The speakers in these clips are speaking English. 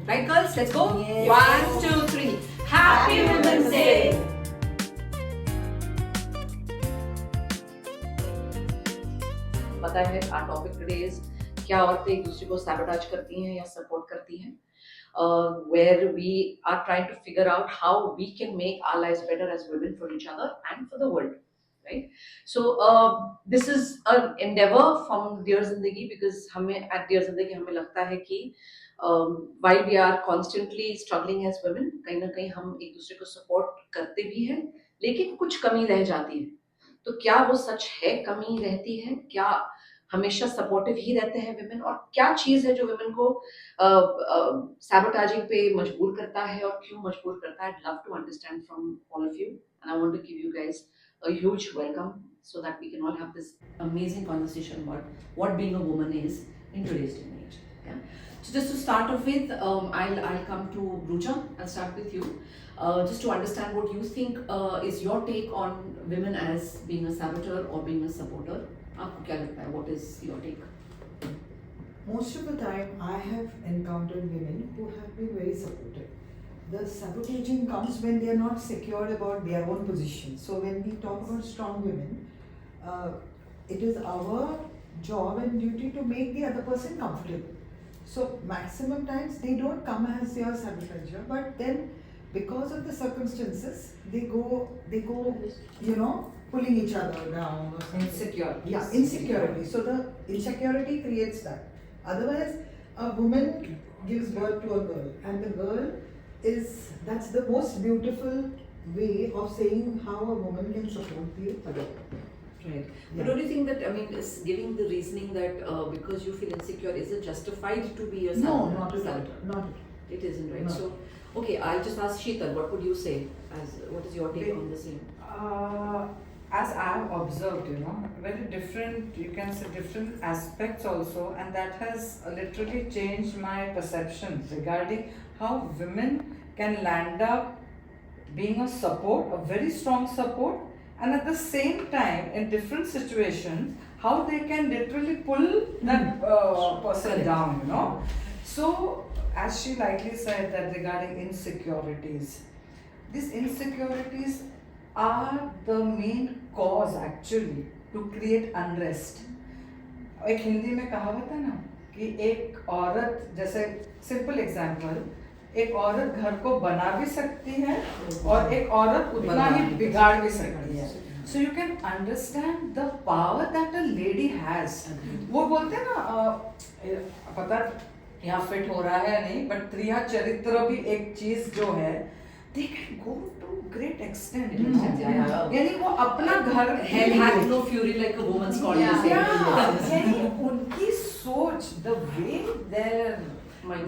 Right, girls? Let's go. Yes. 1, 2, 3. Happy Women's Day. पता है our topic today is क्या औरतें एक दूसरे को sabotage करती हैं या support करती हैं, where we are trying to figure out how we can make our lives better as women for each other and for the world, right? So this is an endeavor from Dear Zindagi because हमें at Dear Zindagi हमें लगता है कि while we are constantly struggling as women, कहीं ना कहीं हम एक दूसरे को support करते भी हैं, लेकिन कुछ कमी रह जाती है. तो क्या वो सच है, कमी रहती है, क्या हमेशा सपोर्टिव ही रहते हैं विमेन, और क्या चीज है जो विमेन को सैबोटाजिंग पे मजबूर करता है और क्यों मजबूर करता है? I'd love to understand from all of you, and I want to give you guys a huge welcome so that we can all have this amazing conversation about what being a woman is in today's day and age. Yeah. So just to start off with, I'll come to Rucha. I'll start with you. Just to understand what you think is your take on women as being a saboteur or being a supporter. आपको क्या लगता है? What is your take? Most of the time, I have encountered women who have been very supportive. The sabotaging comes when they are not secure about their own position. So when we talk about strong women, it is our job and duty to make the other person comfortable. So maximum times they don't come as your sabotager, but then because of the circumstances, they go, pulling each other down or something. Insecure. Yeah, insecurity. So the insecurity creates that. Otherwise, a woman gives birth to a girl, and the girl that's the most beautiful way of saying how a woman can support the other. Right. Yeah. But don't you think that, I mean, is giving the reasoning that because you feel insecure, is it justified to be a No, saboteur? not at all. Saboteur? Not at all. It isn't, right? No. So, okay, I'll just ask Sheetal, what would you say? What is your take on the same? As I've observed, very different, you can say different aspects also, and that has literally changed my perception regarding how women can land up being a support, a very strong support, and at the same time, in different situations, how they can literally pull that person down, So, as she rightly said, that regarding insecurities, these insecurities are the main cause actually to create unrest. एक हिंदी में कहावत है ना कि एक औरत, जैसे simple example, एक औरत घर को बना भी सकती है और एक औरत उतना ही बिगाड़ भी सकती है. So you can understand the power that a lady has. वो बोलते हैं ना, पता यहाँ फिट हो रहा है या नहीं, बट स्त्रियाँ चरित्र भी एक चीज जो है, they can go to great extent. यानी वो अपना घर Hell hath no fury like a woman's corner. यानी उनकी सोच, the way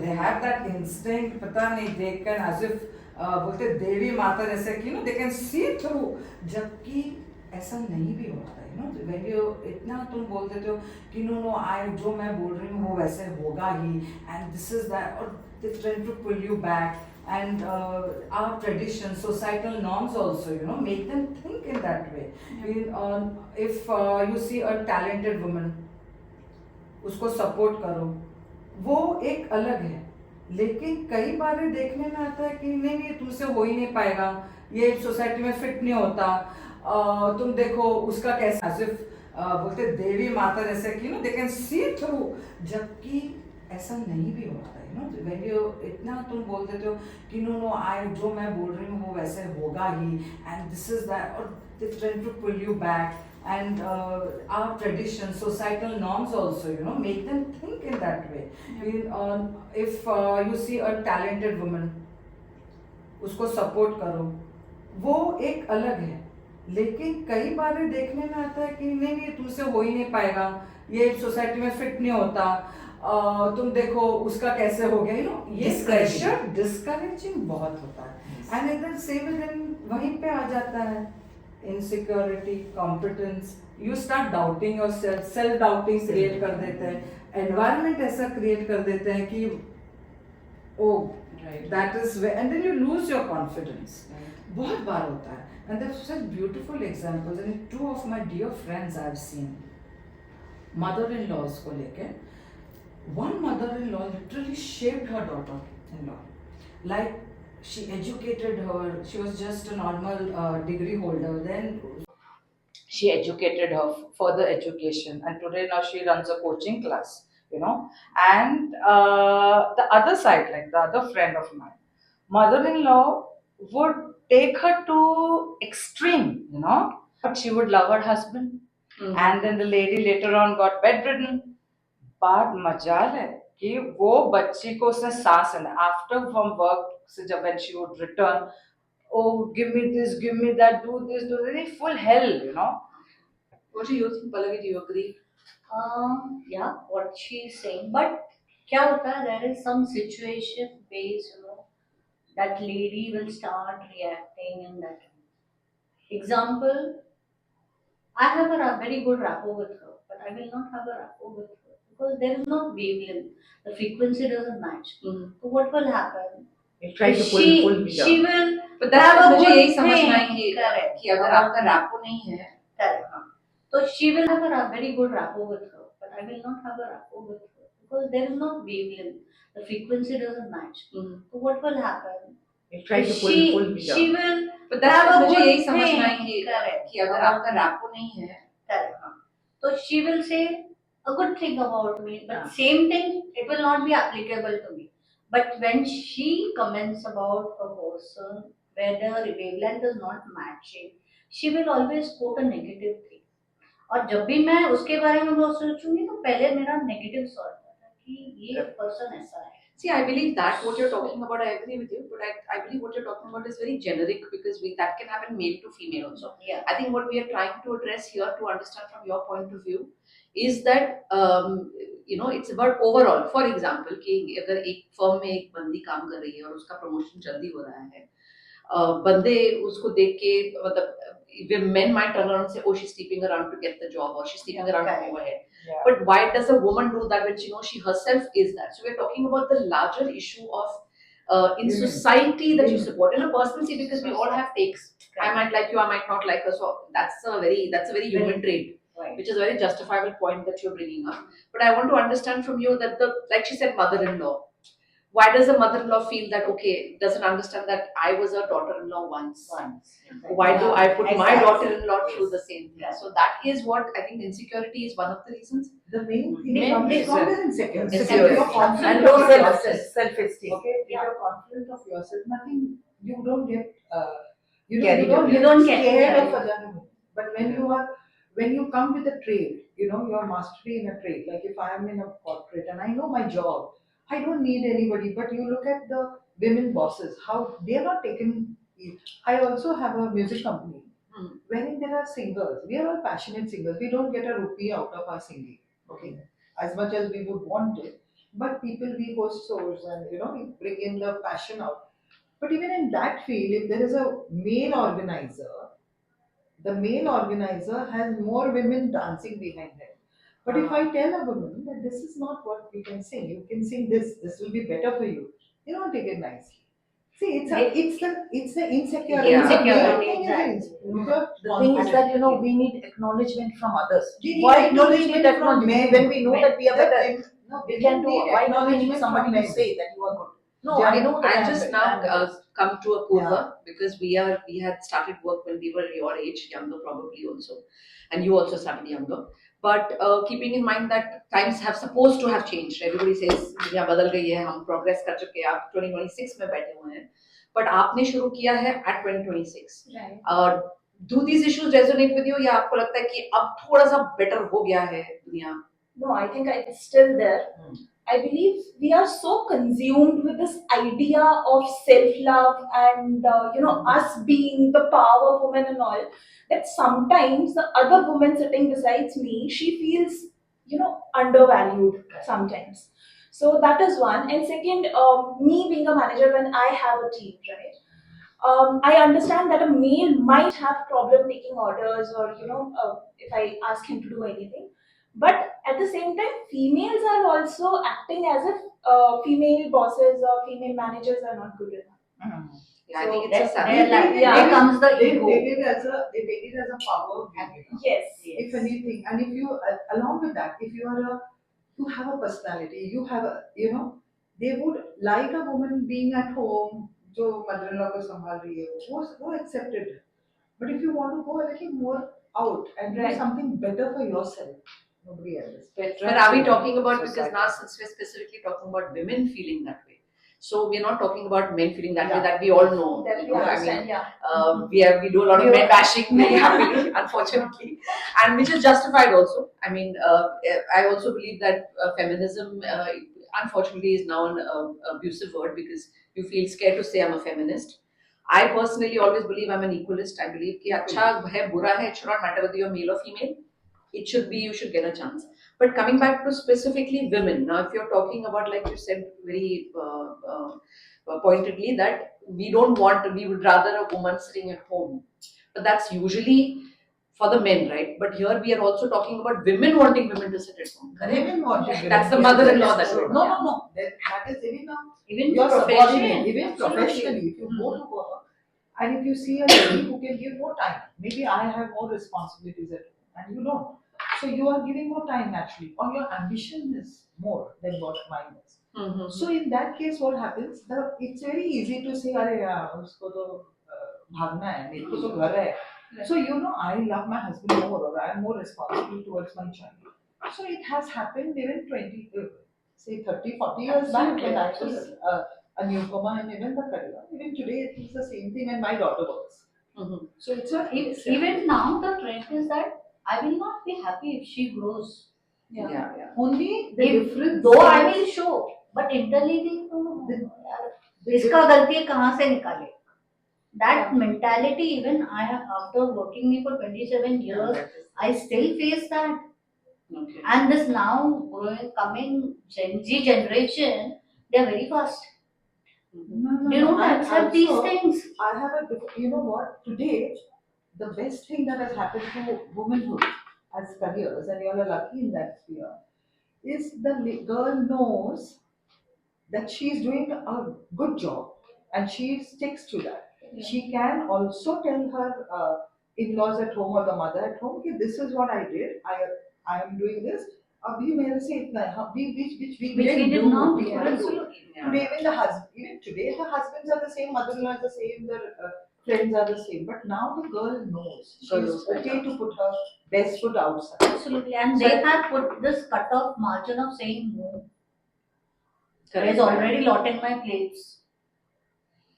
they have that instinct, पता नहीं, they can as if बोलते देवी माता जैसे कि they can see through, जबकि ऐसा नहीं भी होता है. when you इतना तुम बोल देते हो कि no I जो मैं बोल रही हूँ वो वैसे होगा ही, and this is that, or they trying to pull you back, and our traditions, societal norms also, make them think in that way. If you see a talented woman, उसको support करो, वो एक अलग है, लेकिन कई बार देखने में आता है कि नहीं ये तुमसे हो ही नहीं पाएगा, ये सोसाइटी में फिट नहीं होता, तुम देखो उसका कैसा, सिर्फ बोलते देवी माता जैसे कि they can see through, जबकि ऐसा नहीं भी होता है. when you इतना तुम बोल देते हो कि no I जो मैं बोल रही हूँ वो वैसे होगा ही, and this is that, or they trying to pull you back, and our traditions, societal norms also, make them think in that way. If you see a talented woman, उसको support करो, वो एक अलग है, लेकिन कई बार देखने में आता है कि नहीं ये तुमसे हो ही नहीं पाएगा, ये सोसाइटी में फिट नहीं होता, तुम देखो उसका कैसे हो गया, ये प्रेशर डिस्करेजिंग बहुत होता है. एंड एकदम सेम वहीं पे आ जाता है insecurity, competence, you start doubting yourself, self doubting create कर देते हैं, एनवायरनमेंट ऐसा क्रिएट कर देते हैं कि oh that is way, and then you lose your confidence. बहुत बार होता है. And that's such beautiful examples, and two of my dear friends I have seen mother in laws को लेके. One mother-in-law literally shaped her daughter in-law. Like she educated her, she was just a normal degree holder. Then she educated her further education, and today now she runs a coaching class. And the other side, like the other friend of mine, mother-in-law would take her to extreme. But she would love her husband. And then the lady later on got bedridden. बात मजाल है कि वो बच्ची को उसने सांस लेना आफ्टर फ्रॉम वर्क से जब when she would return, oh give me this, give me that, do this, do that, full hell. What do you think, Pallavi? Do you agree? Yeah, what she is saying. But क्या होता है, there is some situation based, that lady will start reacting in that. Example, I have a very good rapport with her, but I will not have a rapport with her because there is not wavelength. The frequency doesn't match. So what will happen? You'll try to pull me She down. will But that's have a मुझे good यही समझना है thing. कि Correct. कि अगर आपका rapport नहीं है, Correct. So she will have a very good rapport with her, but I will not have a rapport with her because there is not wavelength. The frequency doesn't match. So what will happen? you'll try to pull me down. She will But that's have a मुझे good यही समझना है thing. कि Correct. कि अगर आपका rapport नहीं है, Correct. So she will say a good thing about me, but Yeah. same thing it will not be applicable to me. But when she comments about a person where the wavelength is not matching, she will always quote a negative thing. और जब भी मैं उसके बारे में बहुत सोचूंगी तो पहले मेरा नेगेटिव सॉल्व होता है कि ये पर्सन ऐसा है. See, I believe that what you're talking about, I agree with you, but I believe what you're talking about is very generic because that can happen male to female also. Yeah. I think what we are trying to address here to understand from your point of view is that it's about overall. For example, कि अगर एक firm में एक बंदी काम कर रही है और उसका promotion जल्दी हो रहा है, बंदे उसको देख के मतलब men might turn around and say, oh, she's sleeping around to get the job or she's sleeping around to go ahead. Yeah. But why does a woman do that when she herself is that? So we're talking about the larger issue of in Women. society that you Women. support in a personal see because we all have takes. I might like you, I might not like her. So that's a very human trait, Right. which is a very justifiable point that you're bringing up. But I want to understand from you that like she said, mother-in-law. Why does the mother-in-law feel that okay, doesn't understand that I was a daughter-in-law once? Why do I put my daughter-in-law through the same thing? So that is what I think insecurity is one of the reasons. The main thing Men is not insecure. Insecurity. If you're confident And of low yourself, self-esteem. okay, if you're confident of yourself, nothing, you don't get, Carried away. You don't get scared carried of other women. But when you come with a trade, your mastery in a trade, like if I am in a corporate and I know my job, I don't need anybody, but you look at the women bosses, how they are not taken. I also have a music company wherein there are singers. We are all passionate singers. We don't get a rupee out of our singing, okay, as much as we would want it. But people, we host shows and we bring in the passion out. But even in that field, if there is a male organizer, the male organizer has more women dancing behind him. But if I tell a woman that this is not what we can sing, you can sing this will be better for you, they don't take it nicely. See, it's the insecurity. Yeah. The main Insecurity, thing is exactly. The thing is that we need acknowledgement from others. We need Why do we acknowledgement need from acknowledgement men. when we know that we are better? No, We can do. need Why do we need acknowledgement somebody from to men. say that you are good? No, Yeah, I know that I'll I'm just better, now I'm better. come to a Purva because we had started work when we were your age, younger probably also, and you also started younger. But keeping in mind that times have supposed to have changed. Everybody says दुनिया बदल गई है, हम progress कर चुके हैं, आप 2026 में बैठे हुए हैं. But आपने शुरू किया है at 2026. Right. Do these issues resonate with you या आपको लगता है कि अब थोड़ा सा better हो गया है दुनिया? No, I think it's still there. I believe we are so consumed with this idea of self-love and us being the power woman and all, that sometimes the other woman sitting besides me, she feels undervalued sometimes. So that is one. And second, me being a manager when I have a team, right? I understand that a male might have problem taking orders or if I ask him to do anything, but at the same time females are also acting as if female bosses or female managers are not good enough. Yeah, I So think it's a that's- sad. there comes the They ego. take it as a power game, Yes. If anything, and if you along with that, if you have a personality, you have a they would like a woman being at home, जो mother-in-law को संभाल रही है, वो accepted. But if you want to go a little more out and do Right. something better for yourself, nobody else. But are we talking about, because now since we're specifically talking about women feeling that way, so we're not talking about men feeling that way, Yeah. that we all know. That you we know, I understand, mean, yeah. we do a lot of men bashing very happily, unfortunately, and which is justified also. I mean, I also believe that feminism, unfortunately, is now an abusive word, because you feel scared to say I'm a feminist. I personally always believe I'm an equalist. I believe कि अच्छा है बुरा है, it should not matter whether you're male or female. It should be, you should get a chance. But coming back to specifically women, now if you're talking about, like you said very pointedly, that we don't want, we would rather a woman sitting at home. But that's usually for the men, right? But here we are also talking about women wanting women to sit at home. Correct? Women want it. That's the Yes, mother-in-law yes. that way. No. That is even now. Even Your profession. subordinate, even Absolutely. professionally, if you go to work and if you see a lady who can give more time, maybe I have more responsibilities at home and you don't. So you are giving more time naturally, or your ambition is more than what mine is. Mhm. So in that case, what happens? It's very easy to say, "अरे यार, उसको तो भागना है, मेरे को तो घर है." So you know, I love my husband more, or I am more responsible towards my child. So it has happened even 20, say 30, 40 years back when I was a newcomer in even the career. Even today, it is the same thing, and my daughter works. Mhm. So it's a Even now, the trend is that I will not be happy if she grows. Yeah. only the If- difference. Though I is- will show, but internally तो The- यार, इसका गलती कहाँ से निकाले? That mentality, even I have, after working me for 27 years, I still face that. Okay. And this now coming Gen Z generation, they are very fast. No, They don't I accept these also- things. I have you know what? Today, the best thing that has happened to womanhood as careers, and you all are lucky in that sphere, is the girl knows that she is doing a good job and she sticks to that. She can also tell her in-laws at home or the mother at home, okay, this is what I did. I am doing this. अभी मेरे से इतना है, हाँ, which we Which we didn't did do. not We do. couldn't do. Absolutely. Yeah. Today, even today, the husbands are the same, mother-in-law is the same, their friends are the same. But now the girl knows Girl she's knows okay better. to put her best foot outside. Absolutely. And So they I- have put this cut-off margin of saying no. There Correct. is already lot in my plates.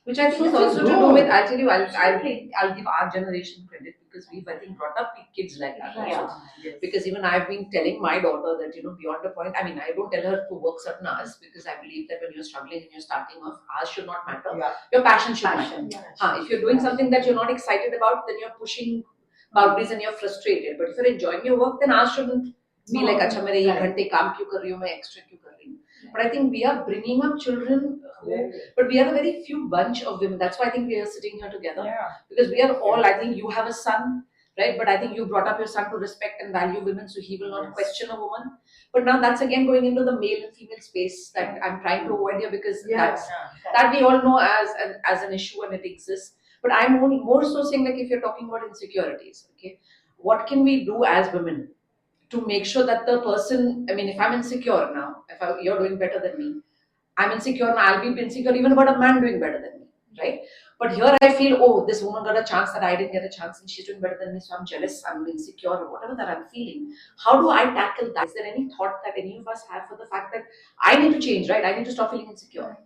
Which I think is Which is also to do good. with, I'll tell you, I'll give our generation credit, because we've, I think, brought up kids like that also. Yeah. Yes. Because even I've been telling my daughter that, beyond the point, I mean, I don't tell her to work certain hours, because I believe that when you're struggling and you're starting off, hours should not matter. Yeah. Your passion should Passion. matter. If you're doing something that you're not excited about, then you're pushing boundaries and you're frustrated. But if you're enjoying your work, then hours shouldn't be like, अच्छा मेरे ये घंटे काम क्यों कर रही हूँ मैं, extra क्यों कर रही हूँ. But I think we are bringing up children who, but we are a very few bunch of women. That's why I think we are sitting here together. Yeah. Because we are all, I think you have a son, right? But I think you brought up your son to respect and value women, so he will not question a woman. But now that's again going into the male and female space that I'm trying to avoid here, because that we all know as an issue and it exists. But I'm more so saying, like, if you're talking about insecurities, okay, what can we do as women to make sure that the person, I mean, if I'm insecure now, you're doing better than me, I'm insecure and I'll be insecure even about a man doing better than me, right? But here I feel, oh, this woman got a chance that I didn't get a chance and she's doing better than me, so I'm jealous, I'm insecure, or whatever that I'm feeling. How do I tackle that? Is there any thought that any of us have for the fact that I need to change, right? I need to stop feeling insecure.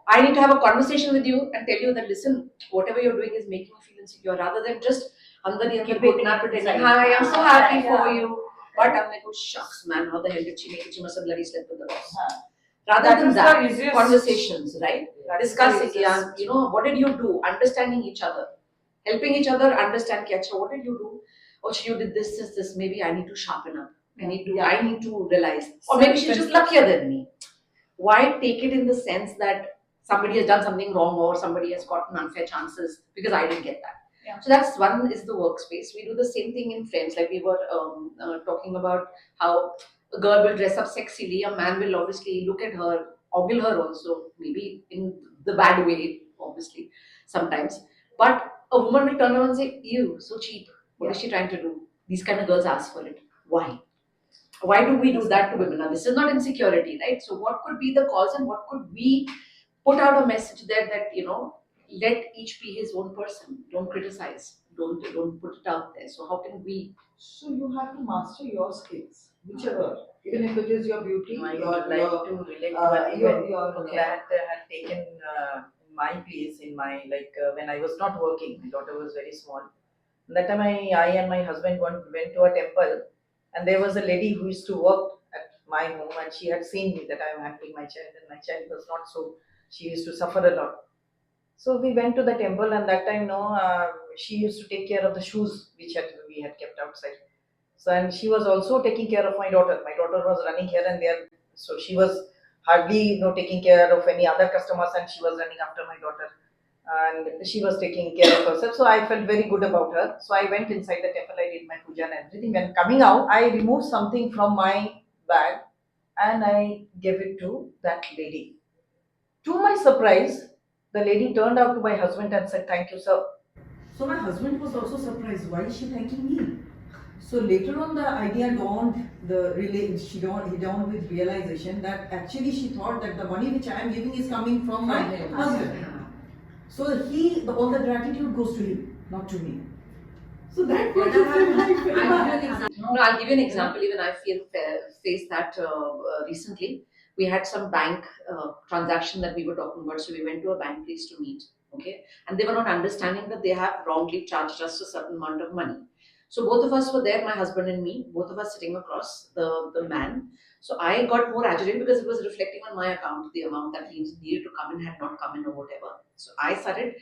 I need to have a conversation with you and tell you that, listen, whatever you're doing is making me feel insecure, rather than just under the Keep book, it not pretending, inside. hi, I'm so happy Yeah. for you. But I'm like, oh shucks, man, how the hell did she make it? She must have bloody slept with the boss. Huh. Rather That than is the that, easiest- conversations, right? That is the Discussing, easiest- what did you do? Understanding each other, helping each other understand, Kyacha, what did you do? Oh, you did this. Maybe I need to sharpen up. I need to realize. Or maybe she's just luckier than me. Why take it in the sense that somebody has done something wrong or somebody has gotten unfair chances because I didn't get that? Yeah. So that's one is the workspace. We do the same thing in friends. Like we were talking about how a girl will dress up sexily, a man will obviously look at her, ogle her also, maybe in the bad way, obviously, sometimes. But a woman will turn around and say, ew, so cheap. What is she trying to do? These kind of girls ask for it. Why? Why do we do that to women? Now, this is not insecurity, right? So, what could be the cause, and what could we put out a message there that, let each be his own person. Don't criticize. Don't put it out there. So, how can we? So you have to master your skills, whichever, even if it is your beauty, I your would like to relate to an your event okay. that had taken in my place in my when I was not working. My daughter was very small. That time I and my husband went to a temple, and there was a lady who used to work at my home, and she had seen me that I am handling my child, and my child was not so. She used to suffer a lot. So we went to the temple, and that time, no, she used to take care of the shoes we had kept outside. So and she was also taking care of my daughter. My daughter was running here and there, so she was hardly taking care of any other customers, and she was running after my daughter, and she was taking care of herself. So I felt very good about her. So I went inside the temple. I did my puja and everything. When coming out, I removed something from my bag and I gave it to that lady. To my surprise, the lady turned out to my husband and said, "Thank you, sir." So my husband was also surprised. Why is she thanking me? So later on, the idea dawned. He dawned with realization that actually she thought that the money which I am giving is coming from my husband. So all the gratitude goes to him, not to me. So that was No, I'll give you an example. Even I faced that recently. We had some bank transaction that we were talking about. So we went to a bank place to meet. Okay, and they were not understanding that they have wrongly charged us a certain amount of money. So both of us were there, my husband and me, both of us sitting across the man. So I got more agitated because it was reflecting on my account, the amount that he needed to come in had not come in or whatever. So I started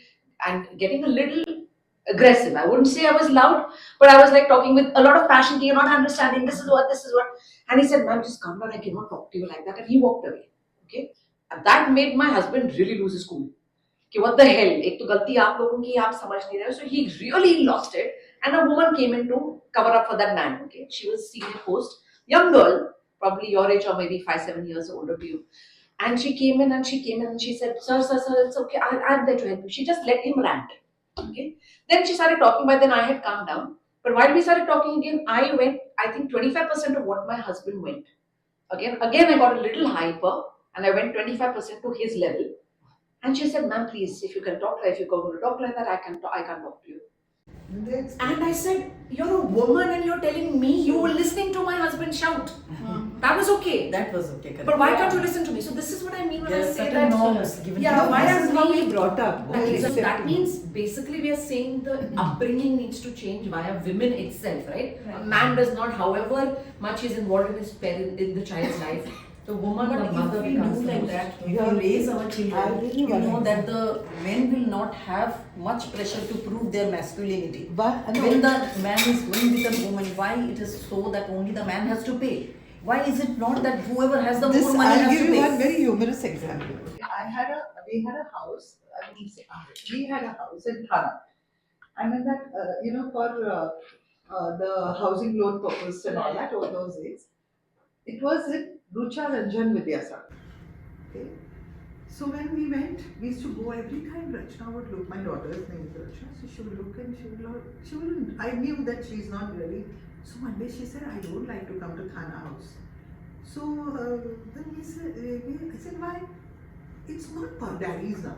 and getting a little aggressive. I wouldn't say I was loud, but I was like talking with a lot of passion. You're not understanding. This is what. And he said, "Ma'am, just calm down. I cannot talk to you like that." And he walked away. Okay. And that made my husband really lose his cool. कि what the hell? एक तो गलती आप लोगों की आप समझ नहीं रहे हो. So he really lost it. And a woman came in to cover up for that man. Okay. She was senior post, young girl, probably your age or maybe 5-7 years older to you. And she came in and she said, sir, it's okay. I'm there to help you. She just let him rant. Okay. Then she started talking, but then I had calmed down. But while we started talking again, I went, I think 25% of what my husband went. Again, I got a little hyper and I went 25% to his level. And she said, "Ma'am, please, if you can talk, if you're going to talk like that, I can talk to you." And I said, "You're a woman and you're telling me you were listening to my husband shout." That was okay. That was okay. Correct. But why can't you listen to me? So this is what I mean when There I are say certain that. norms given Yeah, to why this are is how we we brought up. Okay, so that Accepting. means basically we are saying the upbringing needs to change via women itself, right? A man does not, however much he's involved in his parent in the child's life. The woman, But the mother if we becomes do the like most. that, if Yeah. we raise our I'll children, give you you one know that example. the men will not have much pressure to prove their masculinity. But When the man is going with a woman, why it is so that only the man has to pay? Why is it not that whoever has the this more money I'll has give to you pay? one very humorous example. We had a house. I wouldn't say we had a house in Thana. I mean that for the housing loan purpose and all that all those days. It was in Rucha Ranjan Vidyasagar. Okay. So when we went, we used to go every time. Rachna would look. My daughter's name is Rachna, so she would look and she wouldn't. I knew that she's not really. So one day she said, "I don't like to come to Thana house." So then I said, "Why? It's not for daddy's now.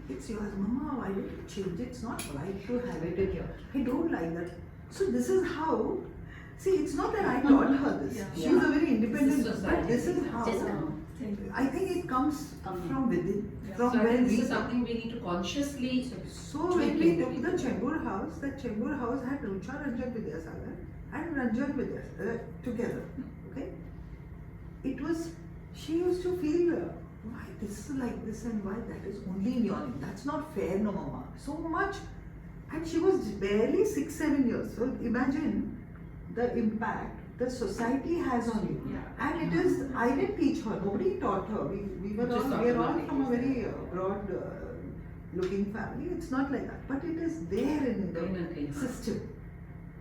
It's yours, Mama. Why don't you change it? It's not right to have it in here. I don't like that." So this is how. See, it's not that I taught her this. She's a very independent. But this is how. I think it comes from within, from So I where think this we. is something we need to consciously. So when we took the Chembur house, that Chembur house had Rucha Ranjan Vidyasagar and Ranjan Vidyasagar together. Okay. It was. She used to feel. Why this is like this and why that is only in your name. That's not fair, no, Mama. So much. And she was barely 6-7 years. So imagine the impact the society has on you. Yeah. And it is, I didn't teach her, nobody taught her. We are all from a very broad looking family. It's not like that. But it is there in the system.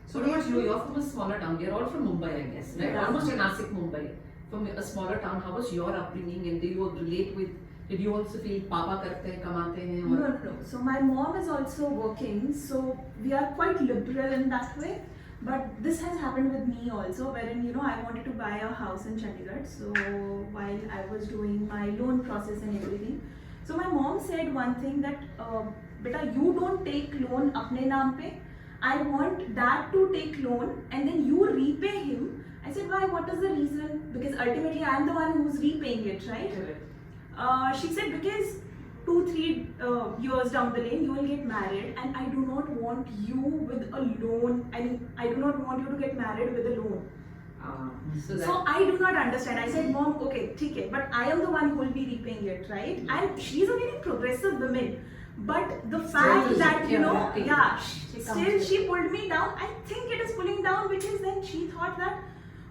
So what about you? You're from a smaller town. We're all from Mumbai, I guess, right? Yeah. Almost in Nasik, Mumbai. From a smaller town, how was your upbringing and do you relate with, did you also feel Papa karte hain, kamate hain? No. So my mom is also working, so we are quite liberal in that way. But this has happened with me also, wherein I wanted to buy a house in Chandigarh. So while I was doing my loan process and everything, so my mom said one thing that, beta, you don't take loan apne naam pe. I want dad to take loan and then you repay him. I said, why? What is the reason? Because ultimately I am the one who's repaying it, right? Correct. She said, because 2-3 years down the lane you will get married, and I do not want you with a loan. I mean, I do not want you to get married with a loan. So I do not understand. I said, Mom, okay, ठीक है, but I am the one who will be repaying it, right? And she's a very progressive woman. But the fact that, still she pulled me down. I think it is pulling down because then she thought that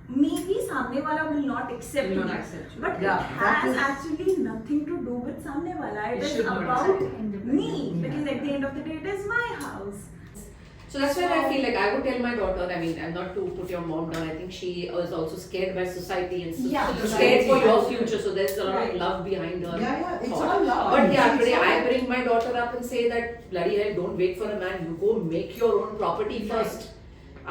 maybe सामने वाला will not accept Will not me. accept you. But Yeah, it that has is- actually nothing to do with सामने वाला. It It is should not about accept me, because at the end of the day, it is my house. So that's where I feel like I would tell my daughter, I mean, and not to put your mom down, I think she is also scared by society and scared for your future, so there's a lot of love behind her. Yeah, it's thought. all love. But yeah, It's today all- I bring my daughter up and say that bloody hell, don't wait for a man, you go make your own property first.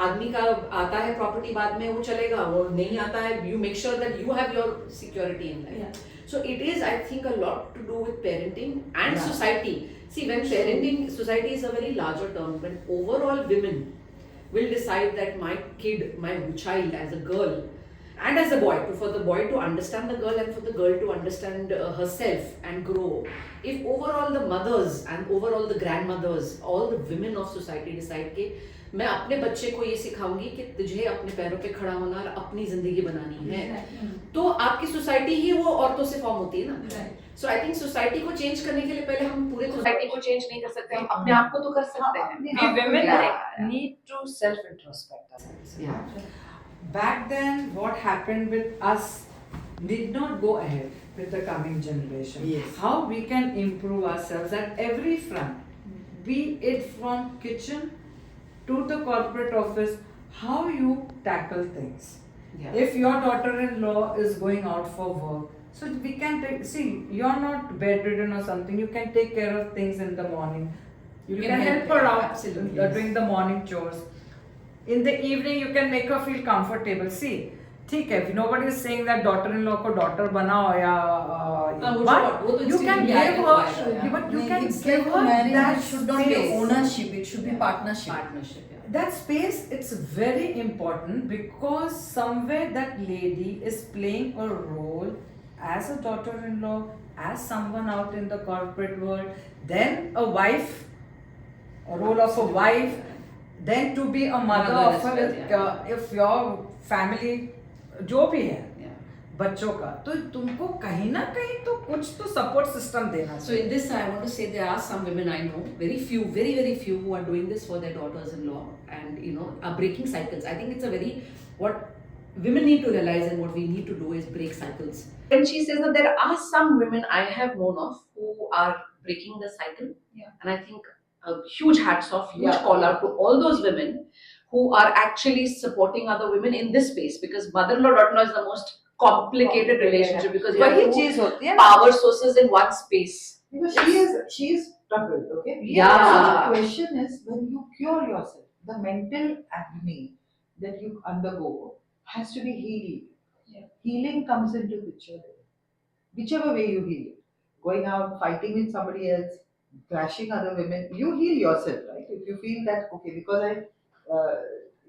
आदमी का आता है property बाद में वो चलेगा, वो नहीं आता है, you make sure that you have your security in life. Yeah. So it is, I think, a lot to do with parenting and Yeah. society. See, when parenting, society is a very larger term. When overall women will decide that my kid, my child, as a girl and as a boy, for the boy to understand the girl and for the girl to understand herself and grow. If overall the mothers and overall the grandmothers, all the women of society decide कि मैं अपने बच्चे को ये सिखाऊंगी कि तुझे अपने पैरों पे खड़ा होना और अपनी जिंदगी बनानी है, तो आपकी सोसाइटी ही वो औरतों से फॉर्म होती है ना. सो आई थिंक सोसाइटी को चेंज करने के लिए पहले हम पूरे सोसाइटी को चेंज नहीं कर सकते, हम अपने आप को तो कर सकते हैं. We women Yeah. need to self-introspect ourselves. Yeah. Back then, what happened with us did not go ahead with the coming generation. Yes. How we can improve ourselves at every front, be it from kitchen to the corporate office, how you tackle things. Yeah. If your daughter-in-law is going out for work, so we can take, see, you're not bedridden or something, you can take care of things in the morning. You can help her out absolutely, doing the morning chores. In the evening, you can make her feel comfortable. See, ठीक है, nobody is saying that daughter-in-law को daughter बनाओ या but you can give her, but you can give her that it should not be space. ownership, it should be partnership. Partnership. Yeah. That space, it's very important because somewhere that lady is playing a role as a daughter-in-law, as someone out in the corporate world, then a wife, a role of a wife, then to be a mother Mother of as well, yeah. if your family जो भी है Yeah. बच्चों का, तो तुमको कहीं ना कहीं तो कुछ तो सपोर्ट सिस्टम देना So in this, I want to say there are some women I know, very few, very very few, who are doing this for their daughters-in-law and are breaking cycles. I think it's a very what women need to realize, and what we need to do is break cycles. When she says that there are some women I have known of who are breaking the cycle, and I think a huge hats off, huge call out to all those women who are actually supporting other women in this space, because mother-in-law daughter-in-law is the most complicated relationship because you have वही two चीज होती है ना power sources in one space. Because she is struggled, okay? Yeah. So the question is, when you cure yourself, the mental agony that you undergo has to be healed. Yeah. Healing comes into picture. Whichever way you heal it. Going out, fighting with somebody else, clashing other women, you heal yourself, right? If you feel that, okay, because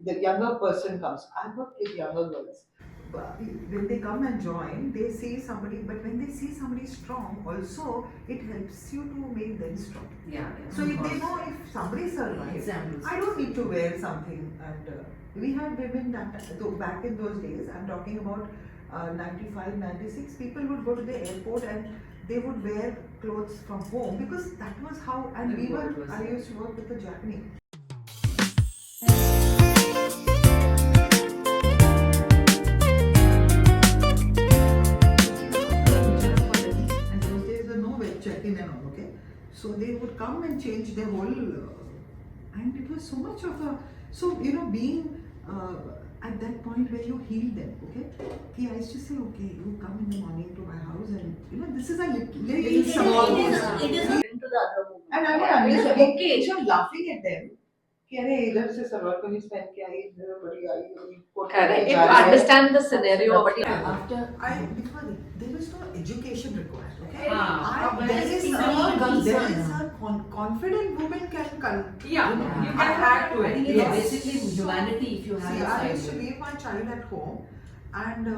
the younger person comes. I've worked with younger girls. But when they come and join, they see somebody, but when they see somebody strong, also it helps you to make them strong. Yeah. So if they know if somebody survives, Examples. I don't need to wear something. And we had women that, so back in those days, I'm talking about 95, 96, people would go to the airport and they would wear clothes from home because that was how, and I used to work with the Japanese. And those days there were no web check-in and all, okay? So they would come and change their whole, and it was so much of a, so being at that point where you heal them, okay? I used to say, okay, you come in the morning to my house and this is a little small It is into the other woman. and I would understand, Okay. so I'm laughing at them, कि अरे इधर से सलवार कमीज पहन के आई, इधर बड़ी आई हुई coat पहन Correct. के If जा you रही है. understand the scenario, but After because there is no education required. Okay. Ah, There is concern. a confident woman can Yeah, you can add to I it. think it's Yes. basically humanity if you have See, a I side used to view. leave my child at home, and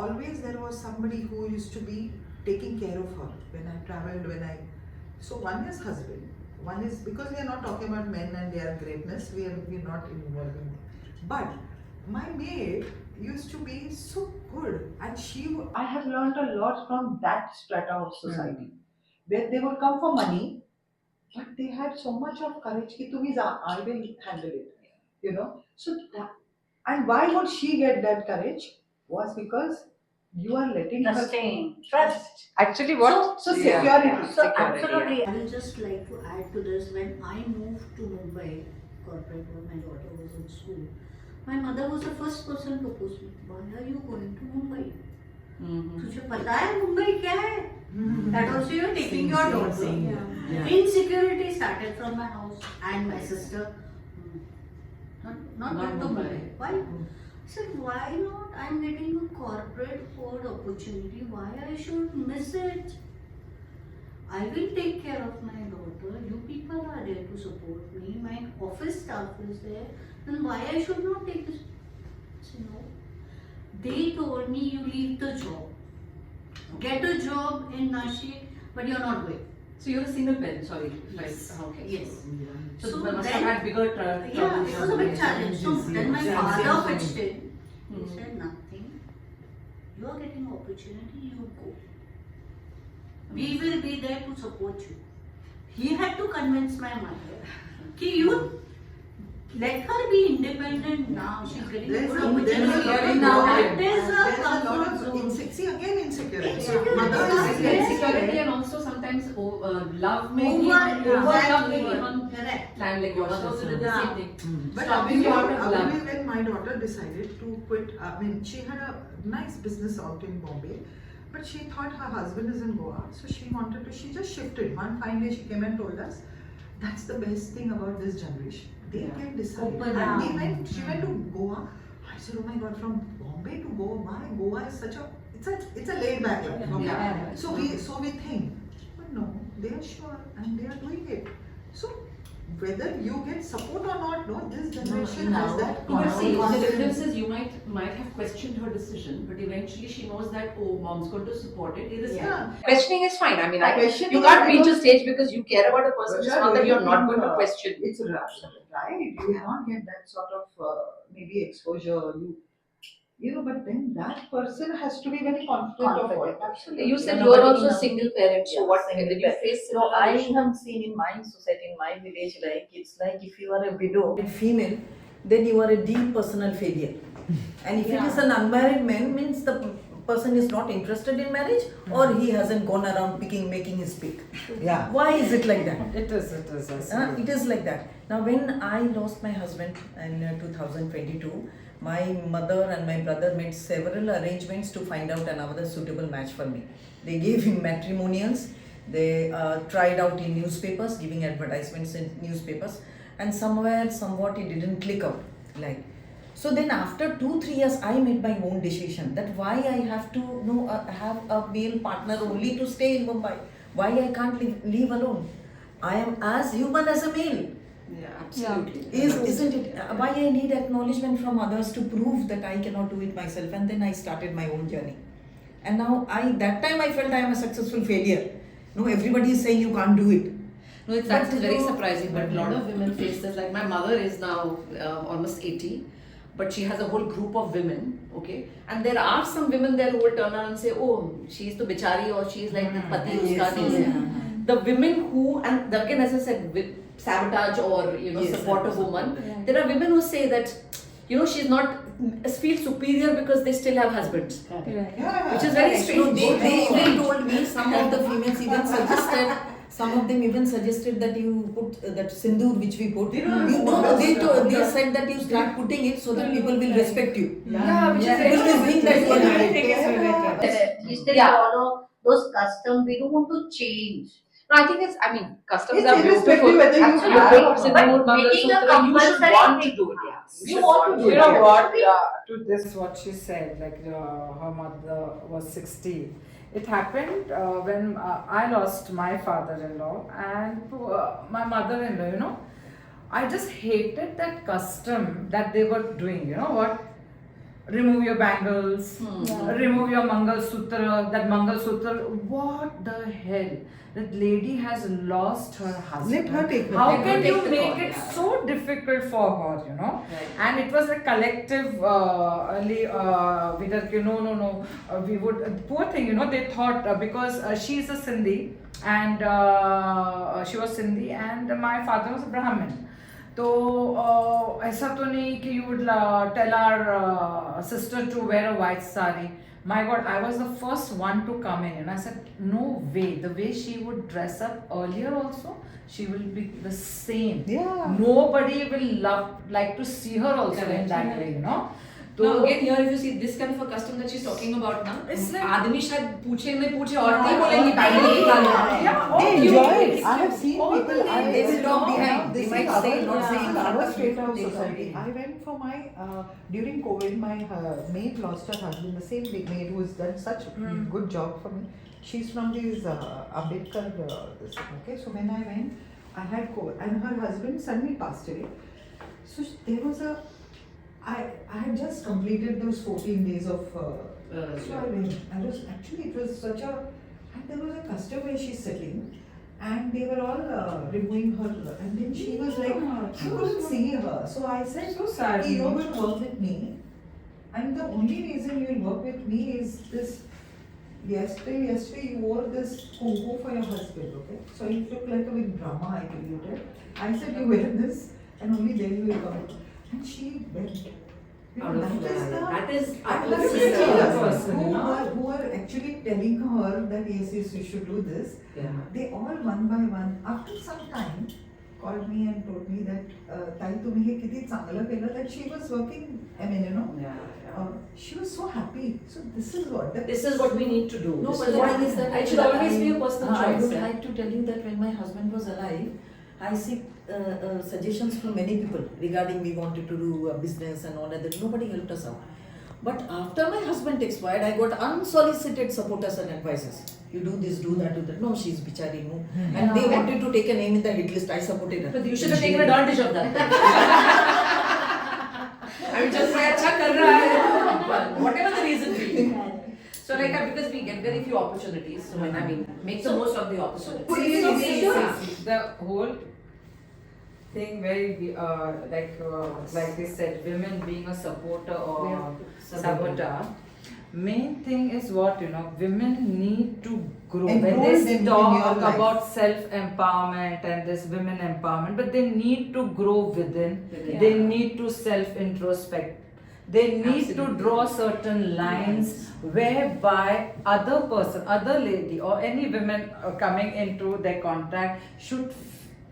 always there was somebody who used to be taking care of her when I traveled. So one is husband, one is, because we are not talking about men and their greatness. We're not involving them. But my maid used to be so good, and I have learned a lot from that strata of society, where they would come for money, but they had so much of courage ki I will handle it, you know. So that, and why would she get that courage? Was because you are letting her. Trusting, trust. actually what? So security. So Security, absolutely. I will just like to add to this. When I moved to Mumbai, corporate when my daughter was in school, my mother was the first person to post me. Why are you going to Mumbai? तुझे पता है मुंबई क्या है? That also you are taking your daughter. Insecurity started from my house and my sister. Not going to Mumbai. Why? I said, why not? I'm getting a corporate board opportunity. Why I should miss it? I will take care of my daughter. You people are there to support me. My office staff is there. Then why I should not take this? I said, no. They told me you leave the job. Get a job in Nashik, but you're not going. So you're a single parent, sorry. Yes. Right. Okay. Yes. So, So you must then- have had bigger Yeah, it was a big challenge. So then my father pitched in. He Hmm. said, nothing. You are getting opportunity, you go. We will be there to support you. He had to convince my mother. Ki you let her be independent now. She's getting a good opportunity. That is a comfort zone. See again insecurity. Insecurity. Mother is Yes. Insecurity and also sometimes love may be Over, love may be exactly. on Correct. time, like your mother also did the same thing. But Stopping you out of love. when my daughter decided to quit, I mean, she had a nice business out in Bombay, but she thought her husband is in Goa, so she just shifted. One fine day she came and told us, that's the best thing about this generation. They can decide. Open And up. she went to Goa. I said, oh my God, from Bombay to Goa, why? Goa is it's a laid back life. Okay? Yeah. So we think, but no, they are sure and they are doing it. So whether you get support or not, no, this generation has that. But see, the confidence. difference is you might have questioned her decision, but eventually she knows that mom's going to support it. Yeah. Questioning is fine. I mean, Questioning you can't is reach a because- stage because you care about a person. It's not that you're not going to question. It's right. You will not get that sort of maybe exposure. You know, but then that person has to be very confident of it. Absolutely. You said Yeah, you are nobody also a knows. single parent. So Yeah, what single did you parent. face? No, similar I issues? have seen in my society, in my village, like it's like if you are a widow, female, then you are a deep personal failure. And if it is an unmarried man, means the person is not interested in marriage, or he hasn't gone around making his pick. Yeah. Why is it like that? It is. It is like that. Now, when I lost my husband in 2022, my mother and my brother made several arrangements to find out another suitable match for me. They gave him matrimonials, they tried out in newspapers, giving advertisements in newspapers, and somewhat it didn't click out. So then after 2-3 years, I made my own decision that why I have to have a male partner only to stay in Mumbai. Why I can't live alone? I am as human as a male. Yeah, absolutely. Isn't it? Why I need acknowledgement from others to prove that I cannot do it myself, and then I started my own journey. And now that time I felt I am a successful failure. No, everybody is saying you can't do it. No, it's But actually very you- surprising, but a lot of women face this. Like my mother is now almost 80, but she has a whole group of women, okay? And there are some women there who will turn around and say, oh, she's the bichari, or she's like the pati uska nahi hai." The women who, and again as I said, sabotage or support a woman, there are women who say that, she's not, feel superior because they still have husbands. Yeah. Which is very No, strange. they even told me, some of the females even suggested, some of them even suggested that you put that sindoor which we put. They said that you start putting it so that people will respect you. Yeah, which is People will think that you are married. We still Yeah. follow those customs. We don't want to change. No, I think it's, I mean, customs It's are irrespective beautiful. whether you Absolutely. have Right. or Sindoor, But Mangal making a Sutra, you should compulsory want to thing, do it. Yeah. you want to do You it. know Yeah. what? To this, what she said, like her mother was 60. It happened when I lost my father-in-law and my mother-in-law. You know, I just hated that custom that they were doing. You know what? Remove your bangles, remove your Mangal Sutra. That Mangal Sutra, what the hell? That lady has lost her husband. Let her take the How call. can Take you the make call, it yeah. so difficult for her, you know? Right. And it was a collective, we were, no, we would, poor thing, you know, they thought because she's a Sindhi and she was Sindhi and my father was a Brahmin. तो ऐसा तो नहीं कि you would tell our sister to wear a white sari. My God, I was the first one to come in and I said, no way. The way she would dress up earlier also, she will be the same. Yeah. Nobody will like to see her also in Correct. that way, you know. Now again here if you see this kind of a custom that she's talking about now, It's like- आदमी शायद पूछे नहीं पूछे औरतें ही बोलेंगी पहले ही Yeah, They all enjoy cute. it. I have seen All people. the I they will talk behind. This They is might say, our- not say, this is but our other state people house take society. something. I went for my during COVID. My maid lost her husband. The same maid who has done such good job for me. She's from this Ambedkar. Okay, so when I went, I had COVID, and her husband suddenly passed away. So there was a. I had just completed those 14 days of. So I went. It was such a. And there was a custom where she's sitting, and they were all removing her, and then she was like, I couldn't see her. So I said, So sad. "Hey, you will work with me, and the only reason you will work with me is this. Yesterday you wore this kuku for your husband, okay? So it looked like a big drama I created. I said, you wear this, and only then you will come." And she went. You know, Out of that is I have uplift sisters system. person, you know. who are actually telling her that yes, you should do this. Yeah. They all one by one, after some time, called me and told me that ताई तुम्ही हे किती चांगलं केलं. That she was working. I mean, you know, she was so happy. So this is what. This is what we need to do. No, This but is the what thing is that it should always be a personal I choice. would yeah. like to tell you that when my husband was alive, I seek suggestions from many people regarding we wanted to do a business and all that. Nobody helped us out. But after my husband expired, I got unsolicited supporters and advisors. You do this, do that, do that. No, she's bichari, no. And they wanted to take a name in the hit list. I supported her. But you should have taken advantage of that. I mean, just say अच्छा कर रहा है, whatever the reason be. So like because we get very few opportunities, so when I mean make the most of the opportunities. The whole thing where we, like they said, women being a supporter or saboteur. Main thing is what, you know, women need to grow. Enroll When them they in talk your life. about self-empowerment and this women empowerment, but they need to grow within. Within. They need to self-introspect. They need to Absolutely. draw certain lines whereby other person, other lady or any women coming into their contact should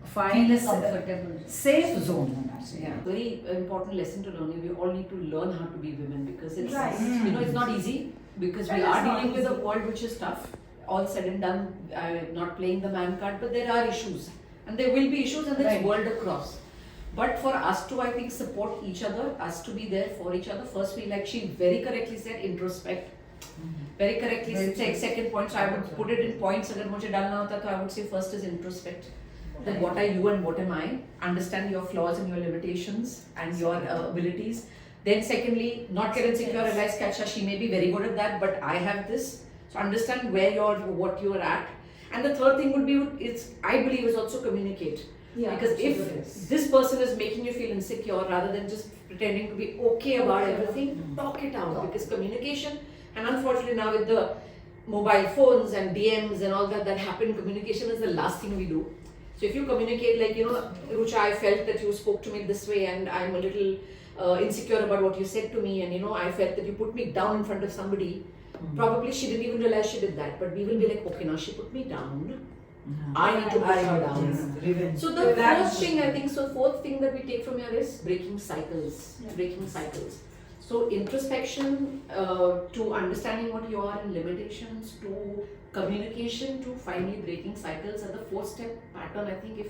find Feel a comfortable. safe zone. Yeah, very important lesson to learn. We all need to learn how to be women because it's Right. you know it's not easy because we It is are not dealing with a easy. world which is tough. All said and done, not playing the man card, but there are issues and there will be issues and that's Right. world across. But for us to, I think, support each other, us to be there for each other. First, we like she very correctly said, introspect. Very correctly said. Second point, so I would put it in points. अगर मुझे डालना होता तो I would say first is introspect. Then what are you and what am I? Understand your flaws and your limitations and your abilities. Then secondly, not get insecure, realize catcha, she may be very good at that, but I have this. So understand what you're at. And the third thing would be, I believe is also communicate. Yeah, because if absolutely. this person is making you feel insecure rather than just pretending to be okay about everything, talk it out. Because communication, and unfortunately now with the mobile phones and DMs and all that happen, communication is the last thing we do. So if you communicate like, you know, Rucha, I felt that you spoke to me this way and I'm a little insecure about what you said to me, and you know, I felt that you put me down in front of somebody. Probably she didn't even realize she did that, but we will be like, okay, now she put me down. I need to put her down. Revenge. So the fourth thing I think, so fourth thing that we take from here is breaking cycles. Breaking cycles. So introspection to understanding what you are and limitations, to communication, to finally breaking cycles, and the 4-step pattern. I think if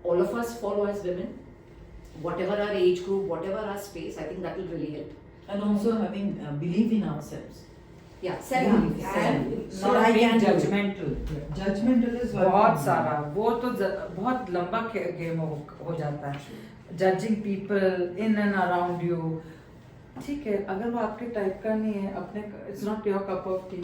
all of us follow as women, whatever our age group, whatever our space, I think that will really help. And also having belief in ourselves. Yeah, self-belief. And So I not being can do it. judgmental. Judgmental is one बहुत thing. सारा वो तो बहुत लंबा game हो जाता है. Judging people in and around you. ठीक है, अगर वो आपके टाइप का नहीं है, अपने it's not your cup of tea,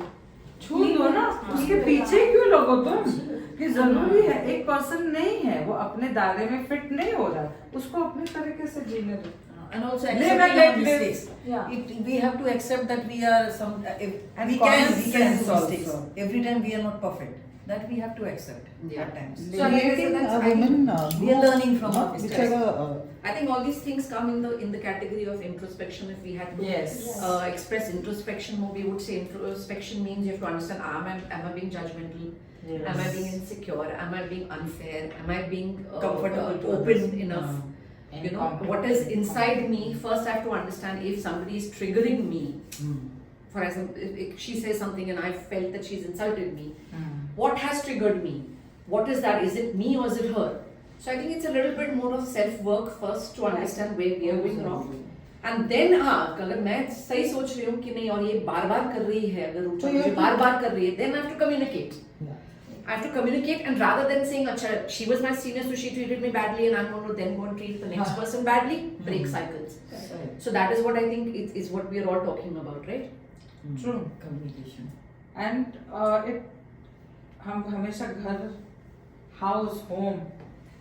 छोड़ दो ना. उसके पीछे क्यों लगो तुम? कि जरूरी है, एक पर्सन नहीं है, वो अपने दायरे में फिट नहीं हो रहा, उसको अपने तरीके से जीने दो. And also Live accepting and let our live. mistakes. Yeah. We have to accept that we are some. And We common can sense do mistakes. also. Every time we are not perfect. That we have to accept at times. So Creating that's- a I think women we are group, learning from our mistakes. whichever I think all these things come in the category of introspection. If we had to Yes. express introspection more, we would say introspection means you have to understand: am I being judgmental? Yes. Am I being insecure? Am I being unfair? Am I being Comfortable to open others. enough? And You know, what is inside me? First, I have to understand if somebody is triggering me. For example, if she says something and I felt that she's insulted me, what has triggered me? What is that? Is it me or is it her? So I think it's a little bit more of self-work first to understand where we are going wrong. And then हाँ, अगर मैं सही सोच रही हूँ कि नहीं और ये बार-बार कर रही है, अगर ऊपर मुझे बार-बार कर रही है, then I have to communicate. I have to communicate, and rather than saying, "Acha, she was my senior, so she treated me badly, and I'm going to then go and treat the next person badly," break cycles. So that is what I think is what we are all talking about, right? True. Communication. And हम हमेशा घर, house, home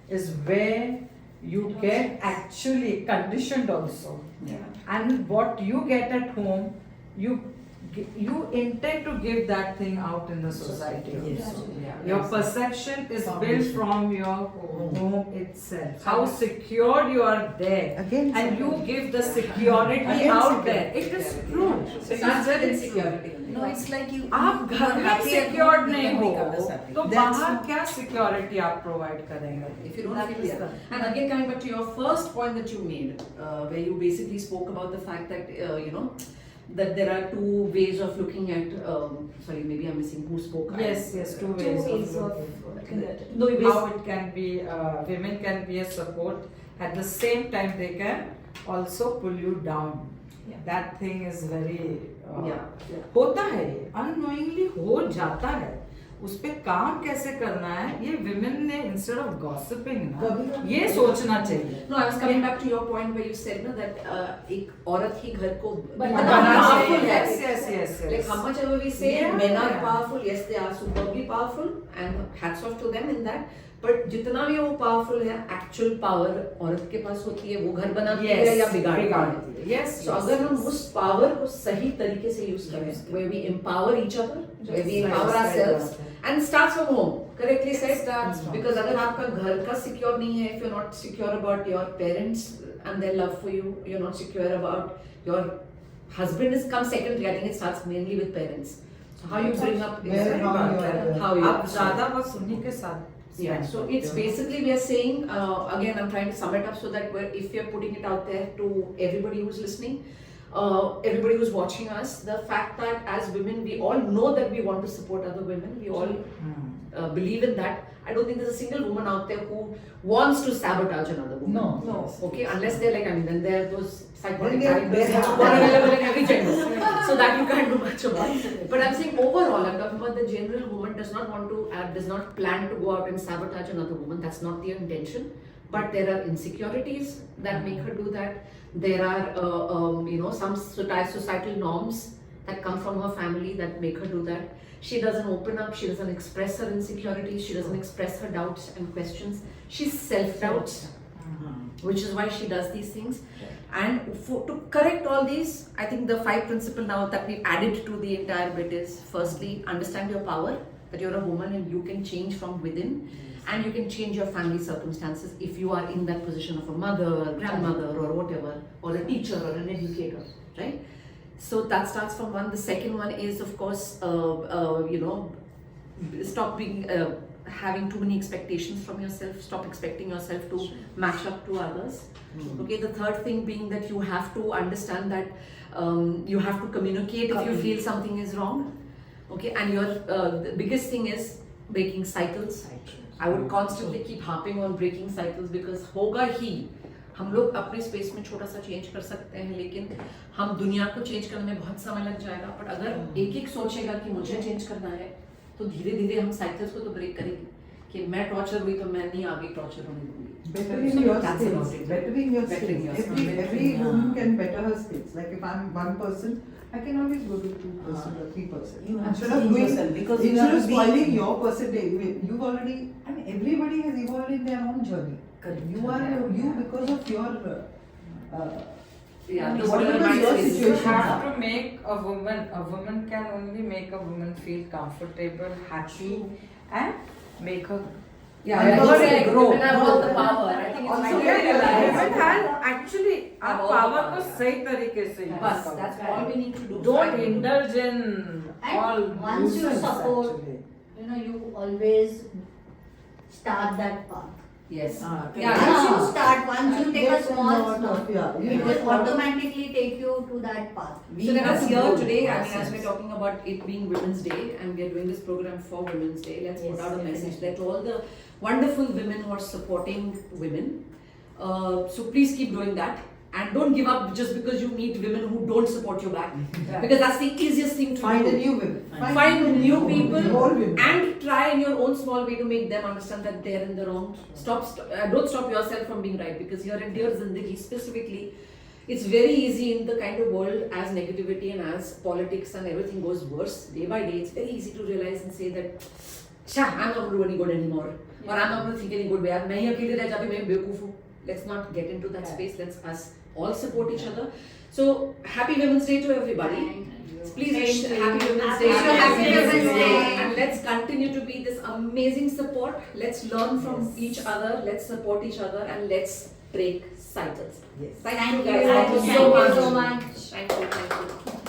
is where you get actually conditioned also. Yeah. And what you get at home, you intend to give that thing out in the society. Yes. Your perception is built from your home itself. How secure you are there, Again, and you give the security Again, out security. there. It is true. So that's where insecurity. No, it's like you. आप you घर are में happy at secured home, नहीं you can हो make others happy. तो That's बाहर what- क्या security आप provide करेंगे? If you don't That feel is yeah. the- And again, coming back to your first point that you made, where you basically spoke about the fact that that there are two ways of looking at. Sorry, maybe I'm missing who spoke. Yes, two ways of looking at it. No, How it can be, women can be a support. At the same time, they can also pull you down. Yeah. That thing is very. Yeah. होता है ये, unknowingly हो जाता है. उस पे काम कैसे करना है ये women ने instead of gossiping ना ये सोचना चाहिए. No, I was coming back to your point where you said that एक औरत ही घर को बनाना powerful चाहिए. है. Yes. Like how much ever we say Yeah. men are powerful, yes they are superbly powerful and hats off to them in that. But जितना भी वो powerful है, actual power औरत के पास होती है, वो घर बनाती है या बिगाड़ती है. Yes. So अगर हम उस power को सही तरीके से use करें, where we empower each other, where we empower ourselves, and starts from home. Correctly said that because अगर आपका घर का secure नहीं है, if you're not secure about your parents and their love for you, you're not secure about your husband is come secondary. I think it starts mainly with parents. So how you bring up is Where, how you are, how you आप ज़्यादा बस उन्हीं के साथ. yeah, so it's basically we are saying again I'm trying to sum it up so that if you're putting it out there to everybody who's listening, everybody who's watching us, the fact that as women we all know that we want to support other women, we all believe in that. I don't think there's a single woman out there who wants to sabotage another woman. No. Okay, unless they're like, I mean, then there are those psychotic Then they- characters who are available in every gender, so that you can't do much about. But I'm saying overall, I'm talking about the general woman does not want to, does not plan to go out and sabotage another woman. That's not their intention. But there are insecurities that make her do that. There are, some societal norms that come from her family that make her do that. She doesn't open up, she doesn't express her insecurities, she doesn't express her doubts and questions. She self-doubts, which is why she does these things. And to correct all these, I think the 5 principles now that we've added to the entire bit is firstly, understand your power, that you're a woman and you can change from within. And you can change your family circumstances if you are in that position of a mother, or grandmother, or whatever, or a teacher, or an educator, right? So that starts from one. The second one is, of course, stop being having too many expectations from yourself. Stop expecting yourself to match up to others. Okay, the third thing being that you have to understand that you have to communicate if you feel something is wrong. Okay, and your the biggest thing is breaking cycles. I would constantly keep harping on breaking cycles because होगा ही. हम लोग अपने space में छोटा सा change कर सकते हैं, लेकिन हम दुनिया को चेंज करने में बहुत समय लग जाएगा. पर अगर एक एक सोचेगा कि मुझे चेंज करना है, तो धीरे धीरे हम साइकिल्स को तो ब्रेक करेंगे कि मैं टॉर्चर हुई तो मैं नहीं आगे टॉर्चर होने दूंगी. Bettering your that's skills. about it. Bettering your Bettering skills. your skills. Every woman can better her skills. Like if I'm one person, I can always go to 2% or 3%. You have to Instead of change doing, yourself because you instead have of to be- spoiling your percentage, you've already. I mean, everybody has evolved in their own journey. You are you because of your. Yeah, whatever my your space. You situation. have to make a woman can only make a woman feel comfortable, happy, and make her. Yeah, And I also think grow. women have all the power. I think it's Also like get realize- Women have actually Have all power the को power. सही तरीके से use Bas, करो. that's all we need to do. Don't indulge in all And once you nuisance, support, actually. you always start that path. Yes. Once you start, once you take a Yes, small and lot step, of, yeah, you it know, will automatically take you to that path. So let us here today, I mean, as ourselves. we're talking about it being Women's Day and we're doing this program for Women's Day, let's put out a message that to all the wonderful women who are supporting women. So please keep doing that. And don't give up just because you meet women who don't support you back. Because that's the easiest thing to Find do. a new women. Find new All people women. and try in your own small way to make them understand that they're in the wrong. Don't stop yourself from being right, because here in Dear Zindagi specifically, it's very easy in the kind of world as negativity and as politics and everything goes worse day by day. It's very easy to realize and say that, I'm not going to do any good anymore, or I'm not going to think any good. मैं ही अकेले रह जाती, मैं बेवकूफ हूँ. Let's not get into that space. Let's us all support each other. So happy Women's Day to everybody. Please wish happy Women's Day. Happy Women's Day. And let's continue to be this amazing support. Let's learn from each other. Let's support each other, and let's break cycles. Yes. Thank Thank you you. guys. Thank you so much. Thank you.